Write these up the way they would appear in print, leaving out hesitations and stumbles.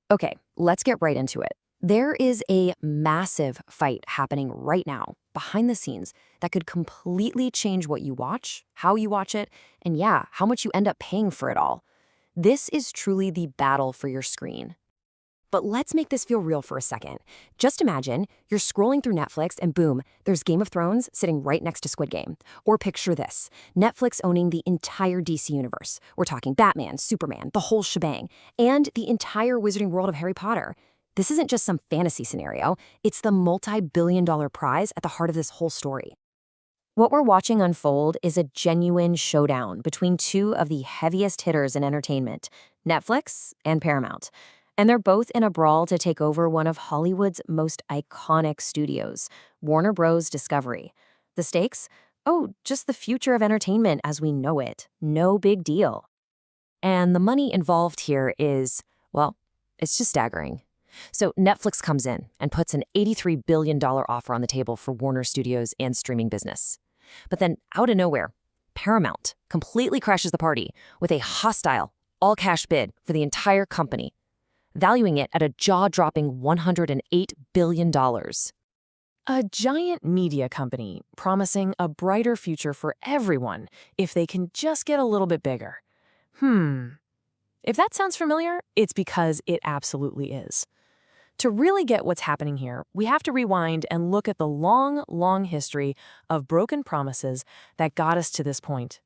Okay, let's get right into it. There is a massive fight happening right now behind the scenes that could completely change what you watch, how you watch it, and yeah, how much you end up paying for it all. This is truly the battle for your screen. But let's make this feel real for a second. Just imagine you're scrolling through Netflix and boom, there's Game of Thrones sitting right next to Squid Game. Or picture this, Netflix owning the entire DC universe. We're talking Batman, Superman, the whole shebang, and the entire wizarding world of Harry Potter. This isn't just some fantasy scenario, it's the multi-billion-dollar prize at the heart of this whole story. What we're watching unfold is a genuine showdown between two of the heaviest hitters in entertainment, Netflix and Paramount. And they're both in a brawl to take over one of Hollywood's most iconic studios, Warner Bros. Discovery. The stakes? Oh, just the future of entertainment as we know it. No big deal. And the money involved here is, well, it's just staggering. So Netflix comes in and puts an $83 billion offer on the table for Warner Studios and streaming business. But then, out of nowhere, Paramount completely crashes the party with a hostile, all-cash bid for the entire company, valuing it at a jaw-dropping $108 billion. A giant media company promising a brighter future for everyone if they can just get a little bit bigger. If that sounds familiar, it's because it absolutely is. To really get what's happening here, we have to rewind and look at the long, long history of broken promises that got us to this point.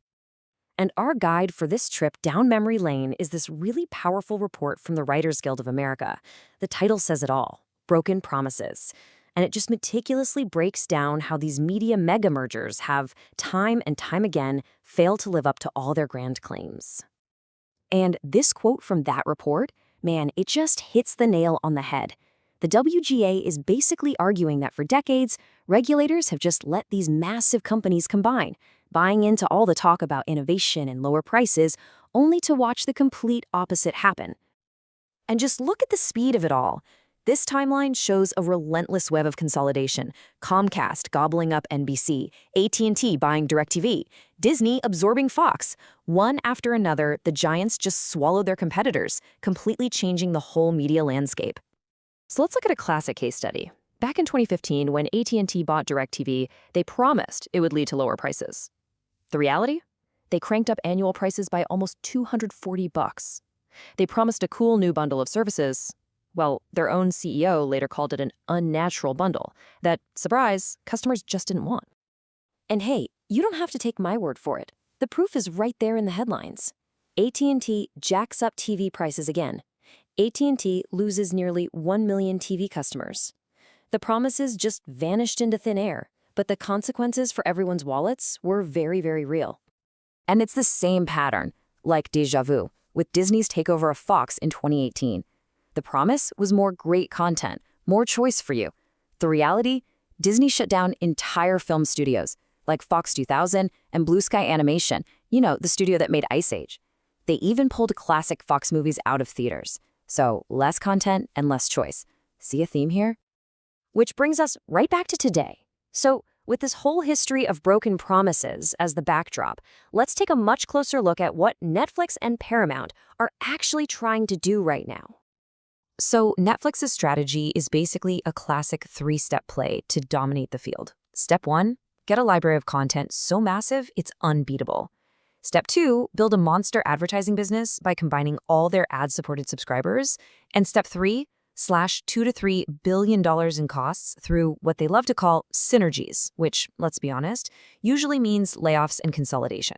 And our guide for this trip down memory lane is this really powerful report from the Writers Guild of America. The title says it all, Broken Promises. And it just meticulously breaks down how these media mega mergers have, time and time again, failed to live up to all their grand claims. And this quote from that report, man, it just hits the nail on the head. The WGA is basically arguing that for decades, regulators have just let these massive companies combine, buying into all the talk about innovation and lower prices, only to watch the complete opposite happen. And just look at the speed of it all. This timeline shows a relentless web of consolidation. Comcast gobbling up NBC, AT&T buying DirecTV, Disney absorbing Fox. One after another, the giants just swallowed their competitors, completely changing the whole media landscape. So let's look at a classic case study. Back in 2015, when AT&T bought DirecTV, they promised it would lead to lower prices. The reality? They cranked up annual prices by almost $240. They promised a cool new bundle of services. Well, their own CEO later called it an unnatural bundle that, surprise, customers just didn't want. And hey, you don't have to take my word for it. The proof is right there in the headlines. AT&T jacks up TV prices again. AT&T loses nearly 1 million TV customers. The promises just vanished into thin air, but the consequences for everyone's wallets were very, very real. And it's the same pattern, like déjà vu, with Disney's takeover of Fox in 2018. The promise was more great content, more choice for you. The reality? Disney shut down entire film studios, like Fox 2000 and Blue Sky Animation, the studio that made Ice Age. They even pulled classic Fox movies out of theaters. So less content and less choice. See a theme here? Which brings us right back to today. So with this whole history of broken promises as the backdrop, let's take a much closer look at what Netflix and Paramount are actually trying to do right now. So Netflix's strategy is basically a classic three-step play to dominate the field. Step 1, get a library of content so massive it's unbeatable. Step 2, build a monster advertising business by combining all their ad-supported subscribers. And Step 3, slash $2 to $3 billion in costs through what they love to call synergies, which, let's be honest, usually means layoffs and consolidation.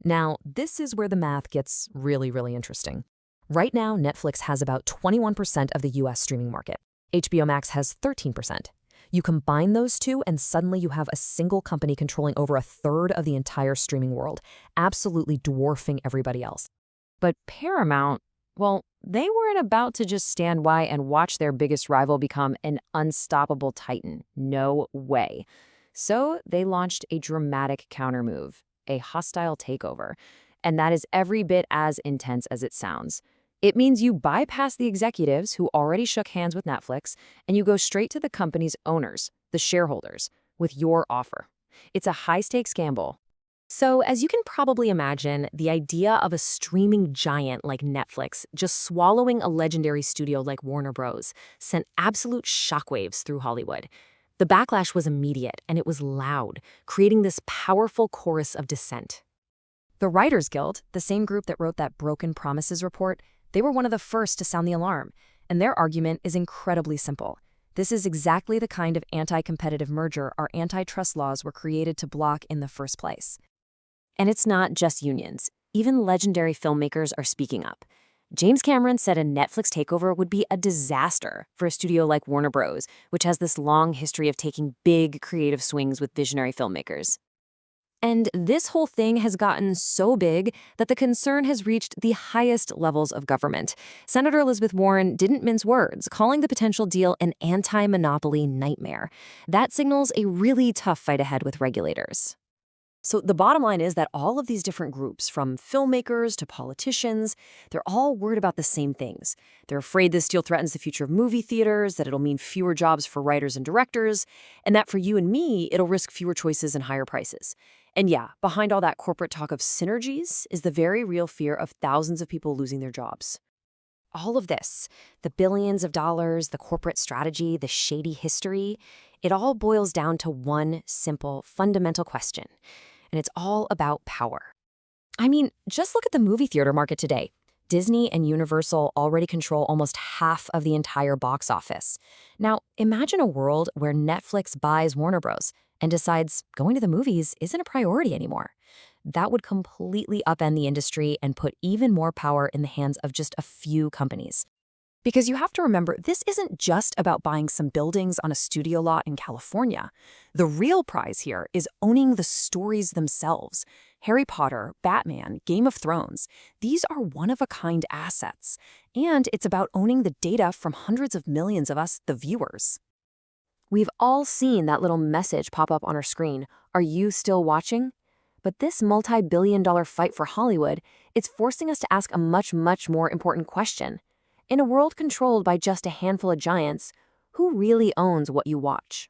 Now, this is where the math gets really, really interesting. Right now, Netflix has about 21% of the US streaming market. HBO Max has 13%. You combine those two, and suddenly you have a single company controlling over a third of the entire streaming world, absolutely dwarfing everybody else. But Paramount, well, they weren't about to just stand by and watch their biggest rival become an unstoppable titan. No way. So they launched a dramatic countermove, a hostile takeover. And that is every bit as intense as it sounds. It means you bypass the executives who already shook hands with Netflix, and you go straight to the company's owners, the shareholders, with your offer. It's a high-stakes gamble. So, as you can probably imagine, the idea of a streaming giant like Netflix just swallowing a legendary studio like Warner Bros. Sent absolute shockwaves through Hollywood. The backlash was immediate and it was loud, creating this powerful chorus of dissent. The Writers Guild, the same group that wrote that Broken Promises report, they were one of the first to sound the alarm, and their argument is incredibly simple. This is exactly the kind of anti-competitive merger our antitrust laws were created to block in the first place. And it's not just unions. Even legendary filmmakers are speaking up. James Cameron said a Netflix takeover would be a disaster for a studio like Warner Bros., which has this long history of taking big creative swings with visionary filmmakers. And this whole thing has gotten so big that the concern has reached the highest levels of government. Senator Elizabeth Warren didn't mince words, calling the potential deal an anti-monopoly nightmare. That signals a really tough fight ahead with regulators. So the bottom line is that all of these different groups, from filmmakers to politicians, they're all worried about the same things. They're afraid this deal threatens the future of movie theaters, that it'll mean fewer jobs for writers and directors, and that for you and me, it'll risk fewer choices and higher prices. And yeah, behind all that corporate talk of synergies is the very real fear of thousands of people losing their jobs. All of this, the billions of dollars, the corporate strategy, the shady history, it all boils down to one simple, fundamental question. And it's all about power. I mean, just look at the movie theater market today. Disney and Universal already control almost half of the entire box office. Now, imagine a world where Netflix buys Warner Bros. And decides going to the movies isn't a priority anymore. That would completely upend the industry and put even more power in the hands of just a few companies. Because you have to remember, this isn't just about buying some buildings on a studio lot in California. The real prize here is owning the stories themselves. Harry Potter, Batman, Game of Thrones, these are one-of-a-kind assets. And it's about owning the data from hundreds of millions of us, the viewers. We've all seen that little message pop up on our screen, "Are you still watching?" But this multi-billion-dollar fight for Hollywood, it's forcing us to ask a much more important question. In a world controlled by just a handful of giants, who really owns what you watch?